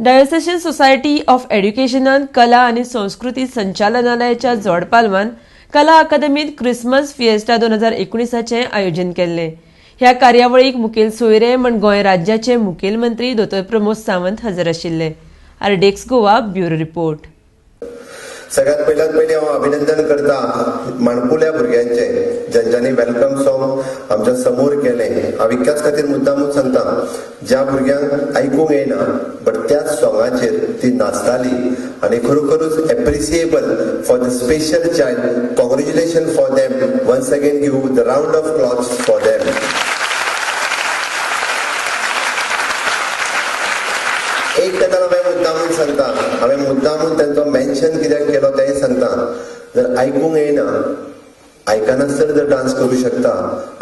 Diocesan society of एड्युकेशनान कला आणि संस्कृती संचालनालयाच्या जोडपालवान कला अकादमीत क्रिसमस फिएस्टा 2019चे आयोजन केले। ह्या कार्यावळीक मुखेल सोयरे म्हण गोंय राज्याचे मुखेलमंत्री डॉ. प्रमोद सावंत हजर आशिल्ले। आरडेक्स गोवा ब्युरो रिपोर्ट। सगळ्यात पयली हांव अभिनंदन करता माणकुल्या भुरग्यांचे ज्यांच्यानी वेलकम सॉंग आमच्या समोर केले। हांव इतक्याच खातीर मुद्दामूच सांगता, ज्या भुरग्यांक आयकूंक येना बट त्याच सॉंगाचेर ती नाचताली आणि खरोखरूच appreciable for the special child. Congratulation for them. Once again give the round of claps for them. एक गजाल हांवें मुद्दामून सांगता, हांवें मुद्दामून तांचो मेन्शन कित्याक केलो तेंय सांगता। जर आयकूंक येना, आयकनासतना जर डान्स करूं शकता,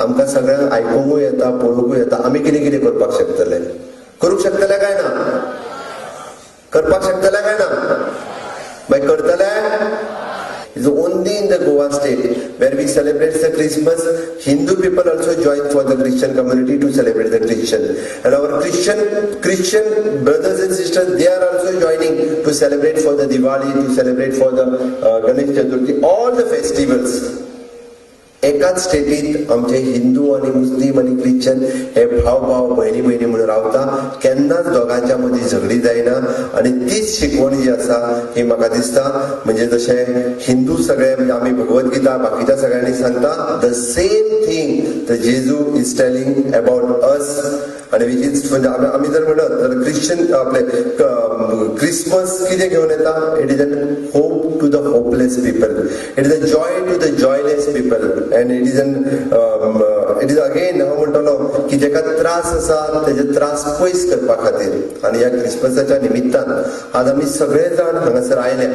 आमकां सगळ्यांक आयकूंकूय येता, पळोवंकूय येता, आमी कितें कितें करपाक शकतले? करूंक शकतले काय ना? करपाक शकतले काय ना? मागीर करतले? It's only in the Goa state where we celebrate the Christmas. Hindu people also join for the Christian community to celebrate the Christian, and our Christian brothers and sisters, they are also joining to celebrate for the Diwali, to celebrate for the Ganesh Chaturthi, all the festivals. एकाच स्टेटीत आमचे हिंदू आणि मुस्लिम आणि Christian हे भाव बहिणी म्हणून रावता। केन्नाच दोगांच्या मदीं झगडी जायना आणि तीच शिकवण जी आसा ही म्हाका दिसता, म्हणजे जशे हिंदू सगळे म्हणजे आमी भगवद्गीता बाकीच्या सगळ्यांनी सांगता, द सेम थिंग द जेजू इज टेलिंग अबाउट अस। आणि म्हणजे आमी जर म्हणत तर ख्रिश्चन आपले क्रिसमस कितें घेवन येता? It is an hope to the hopeless people, it is a joy to the joyless people, and it is again हांव म्हणटलो की जेका त्रास आसा तेजे त्रास पयस करपा खातीर। आणि ह्या क्रिसमसाच्या निमित्तान आज आमी सगळे जाण हांगासर आयले।